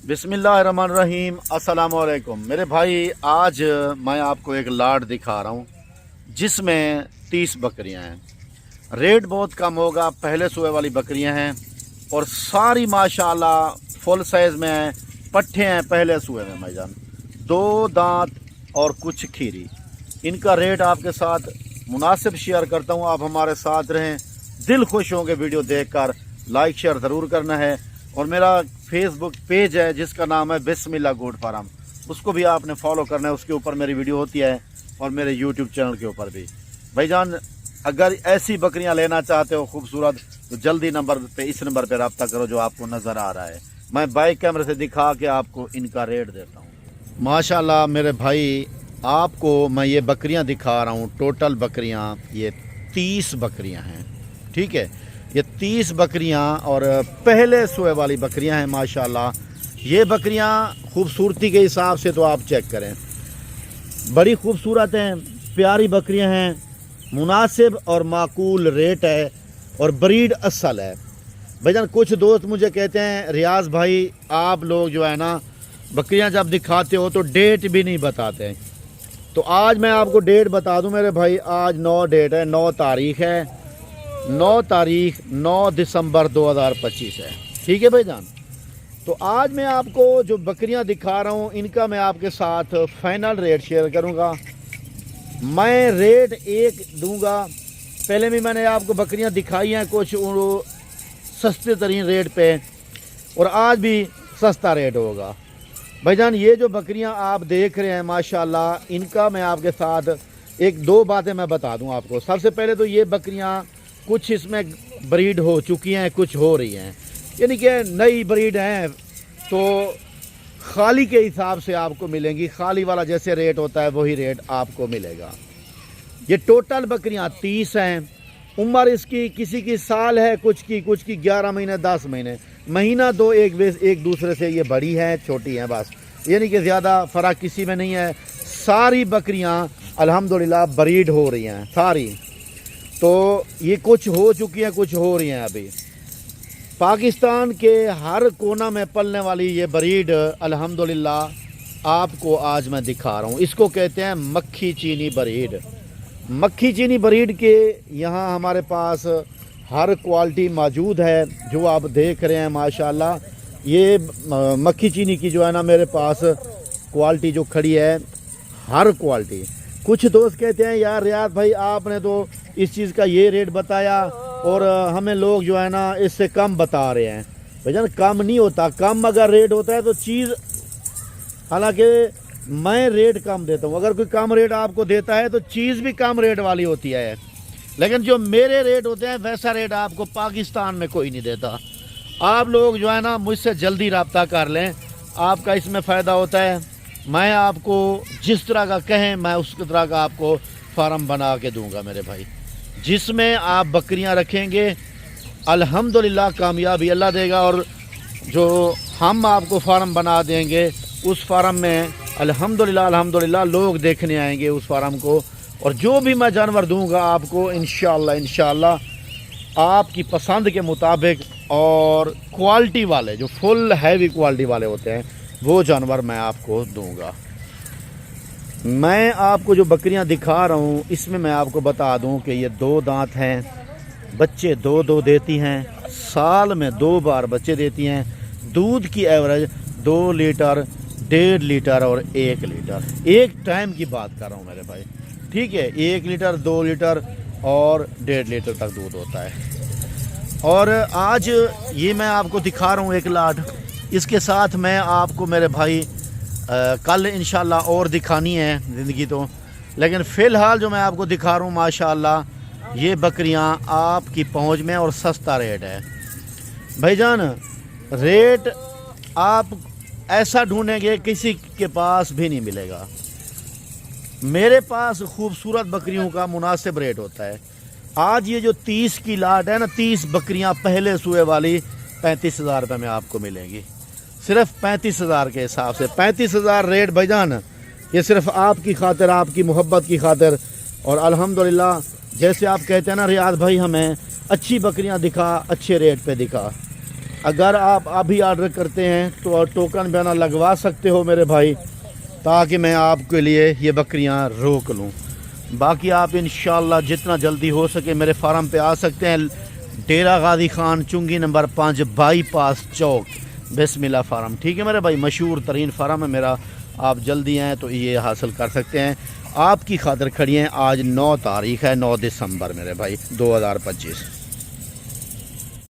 बिस्मिल्लाहिर्रहमानिर्रहीम। अस्सलाम वालेकुम मेरे भाई। आज मैं आपको एक लाट दिखा रहा हूँ जिसमें 30 बकरियाँ हैं। रेट बहुत कम होगा, पहले सुबह वाली बकरियाँ हैं और सारी माशाल्लाह फुल साइज़ में हैं। पट्ठे हैं पहले सुबह में भाईजान, 2 दांत और कुछ खीरी। इनका रेट आपके साथ मुनासिब शेयर करता हूँ, आप हमारे साथ रहें। दिल खुश होंगे वीडियो देखकर। लाइक शेयर ज़रूर करना है और मेरा फेसबुक पेज है जिसका नाम है बिस्मिल्लाह गोट फार्म, उसको भी आपने फॉलो करना है। उसके ऊपर मेरी वीडियो होती है और मेरे यूट्यूब चैनल के ऊपर भी। भाईजान अगर ऐसी बकरियां लेना चाहते हो खूबसूरत तो जल्दी नंबर पे, इस नंबर पे रब्ता करो जो आपको नज़र आ रहा है। मैं बाइक कैमरे से दिखा के आपको इनका रेट देता हूँ। माशाल्लाह मेरे भाई, आपको मैं ये बकरियाँ दिखा रहा हूँ। टोटल बकरियाँ ये 30 बकरियाँ हैं, ठीक है। ये 30 बकरियां और पहले सोए वाली बकरियां हैं माशाल्लाह। ये बकरियां खूबसूरती के हिसाब से तो आप चेक करें, बड़ी खूबसूरत हैं, प्यारी बकरियां हैं, मुनासिब और माकूल रेट है और ब्रीड असल है। भाईजान कुछ दोस्त मुझे कहते हैं रियाज भाई आप लोग जो है ना बकरियां जब दिखाते हो तो डेट भी नहीं बताते। तो आज मैं आपको डेट बता दूं मेरे भाई। आज 9 डेट है, 9 तारीख है, 9 दिसंबर 2025 है, ठीक है भाईजान। तो आज मैं आपको जो बकरियां दिखा रहा हूं इनका मैं आपके साथ फाइनल रेट शेयर करूंगा। मैं रेट एक दूंगा, पहले भी मैंने आपको बकरियां दिखाई हैं कुछ सस्ते तरीन रेट पे और आज भी सस्ता रेट होगा। भाईजान ये जो बकरियां आप देख रहे हैं माशाल्लाह, इनका मैं आपके साथ 1-2 बातें मैं बता दूं आपको। सबसे पहले तो ये बकरियां कुछ इसमें ब्रीड हो चुकी हैं, कुछ हो रही हैं, यानी कि नई ब्रीड हैं तो खाली के हिसाब से आपको मिलेंगी। खाली वाला जैसे रेट होता है वही रेट आपको मिलेगा। ये टोटल बकरियां 30 हैं। उम्र इसकी किसी की साल है, कुछ की 11 महीने 10 महीने, महीना 2 एक दूसरे से ये बड़ी हैं छोटी हैं बस, यानी कि ज़्यादा फ़र्क किसी में नहीं है। सारी बकरियां अल्हम्दुलिल्लाह ब्रीड हो रही हैं सारी। तो ये कुछ हो चुकी हैं, कुछ हो रही हैं अभी। पाकिस्तान के हर कोना में पलने वाली ये ब्रीड अल्हम्दुलिल्लाह आपको आज मैं दिखा रहा हूँ। इसको कहते हैं मक्खी चीनी ब्रीड। मक्खी चीनी ब्रीड के यहाँ हमारे पास हर क्वालिटी मौजूद है जो आप देख रहे हैं माशाल्लाह। ये मक्खी चीनी की जो है ना मेरे पास क्वालिटी जो खड़ी है, हर क्वालिटी। कुछ दोस्त कहते हैं यार रियाज भाई आपने तो इस चीज़ का ये रेट बताया और हमें लोग जो है ना इससे कम बता रहे हैं। भाईजान कम नहीं होता, कम अगर रेट होता है तो चीज़, हालांकि मैं रेट कम देता हूँ, अगर कोई कम रेट आपको देता है तो चीज़ भी कम रेट वाली होती है, लेकिन जो मेरे रेट होते हैं वैसा रेट आपको पाकिस्तान में कोई नहीं देता। आप लोग जो है ना मुझसे जल्दी रब्ता कर लें, आपका इसमें फ़ायदा होता है। मैं आपको जिस तरह का कहें मैं उस तरह का आपको फार्म बना के दूंगा मेरे भाई, जिसमें आप बकरियां रखेंगे अल्हम्दुलिल्लाह कामयाबी अल्लाह देगा। और जो हम आपको फार्म बना देंगे उस फार्म में अल्हम्दुलिल्लाह लोग देखने आएंगे उस फार्म को, और जो भी मैं जानवर दूंगा आपको इंशाअल्लाह आपकी पसंद के मुताबिक और क्वालिटी वाले जो फुल हैवी क्वालिटी वाले होते हैं वो जानवर मैं आपको दूंगा। मैं आपको जो बकरियां दिखा रहा हूं इसमें मैं आपको बता दूं कि ये 2 दांत हैं, बच्चे 2 देती हैं, साल में 2 बार बच्चे देती हैं। दूध की एवरेज 2 लीटर, 1.5 लीटर और 1 लीटर, एक टाइम की बात कर रहा हूं मेरे भाई, ठीक है। 1 लीटर, 2 लीटर और 1.5 लीटर तक दूध होता है। और आज ये मैं आपको दिखा रहा हूँ एक लाट। इसके साथ मैं आपको मेरे भाई कल इंशाल्लाह और दिखानी है ज़िंदगी तो, लेकिन फ़िलहाल जो मैं आपको दिखा रहा हूँ माशाल्लाह ये बकरियाँ आपकी पहुँच में और सस्ता रेट है। भाईजान रेट आप ऐसा ढूंढेंगे किसी के पास भी नहीं मिलेगा। मेरे पास खूबसूरत बकरियों का मुनासिब रेट होता है। आज ये जो 30 की लाट है ना, 30 बकरियां पहले सुए वाली 35,000 रुपये में आपको मिलेंगी, सिर्फ 35,000 के हिसाब से। 35,000 रेट भाईजान ये सिर्फ आपकी खातिर, आपकी मोहब्बत की खातिर। और अल्हम्दुलिल्लाह जैसे आप कहते हैं ना रियाज भाई हमें अच्छी बकरियां दिखा, अच्छे रेट पे दिखा, اگر آپ ابھی آرڈر کرتے ہیں تو ٹوکن بیانہ لگوا سکتے ہو میرے بھائی، تاکہ میں آپ کے لیے یہ بکریاں روک لوں۔ باقی آپ انشاءاللہ جتنا جلدی ہو سکے میرے فارم پہ آ سکتے ہیں، ڈیرہ غازی خان چنگی نمبر 5 بائی پاس چوک، بسم اللہ فارم، ٹھیک ہے میرے بھائی، مشہور ترین فارم ہے میرا، آپ جلدی آئیں تو یہ حاصل کر سکتے ہیں۔ آپ کی خاطر کھڑی ہیں، آج 9 تاریخ ہے، 9 دسمبر میرے بھائی 2025۔